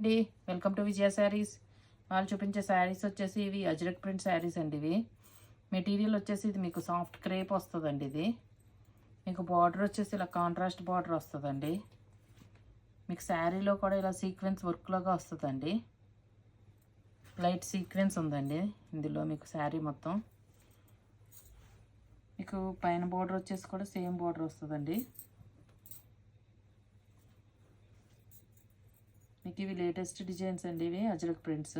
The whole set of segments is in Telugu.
అండి వెల్కమ్ టు విజయ శారీస్. వాళ్ళు చూపించే శారీస్ వచ్చేసి ఇవి అజ్రక్ ప్రింట్ శారీస్ అండి. ఇవి మెటీరియల్ వచ్చేసి ఇది మీకు సాఫ్ట్ క్రేప్ వస్తుందండి. ఇది మీకు బార్డర్ వచ్చేసి ఇలా కాంట్రాస్ట్ బార్డర్ వస్తుందండి. మీకు శారీలో కూడా ఇలా సీక్వెన్స్ వర్క్లాగా వస్తుందండి. లైట్ సీక్వెన్స్ ఉందండి ఇందులో. మీకు శారీ మొత్తం మీకు పైన బార్డర్ వచ్చేసి కూడా సేమ్ బార్డర్ వస్తుందండి. మీకు ఇవి లేటెస్ట్ డిజైన్స్ అండి. ఇవి అజ్రక్ ప్రింట్స్.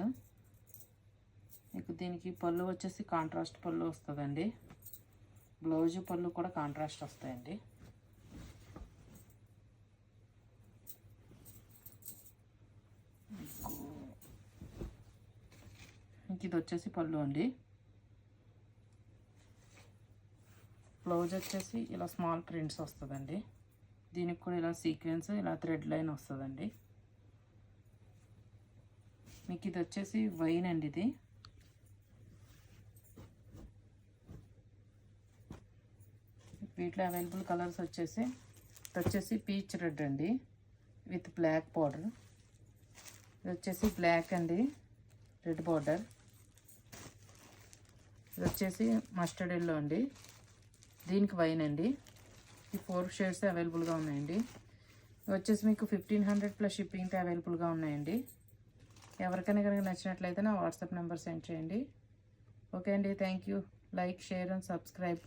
మీకు దీనికి పళ్ళు వచ్చేసి కాంట్రాస్ట్ పళ్ళు వస్తుందండి. బ్లౌజ్ పళ్ళు కూడా కాంట్రాస్ట్ వస్తాయండి. మీకు ఇది వచ్చేసి పళ్ళు అండి. బ్లౌజ్ వచ్చేసి ఇలా స్మాల్ ప్రింట్స్ వస్తుందండి. దీనికి కూడా ఇలా సీక్వెన్స్ ఇలా థ్రెడ్ లైన్ వస్తుందండి. మీకు ఇది వచ్చేసి వైన్ అండి. ఇది వీటిలో అవైలబుల్ కలర్స్ వచ్చేసి పీచ్ రెడ్ అండి విత్ బ్లాక్ బార్డర్. ఇది వచ్చేసి బ్లాక్ అండి, రెడ్ బార్డర్. ఇది వచ్చేసి మస్టర్డ్ ఎల్లో అండి, దీనికి వైన్ అండి. ఈ 4 షేడ్స్ అవైలబుల్గా ఉన్నాయండి. ఇవి వచ్చేసి మీకు 1500 ప్లస్ షిప్పింగ్తో అవైలబుల్గా ఉన్నాయండి. ఎవరికైనా కనుక నచ్చినట్లయితే నా వాట్సాప్ నెంబర్ సెండ్ చేయండి. ఓకే అండి, thank you. Like, share and subscribe.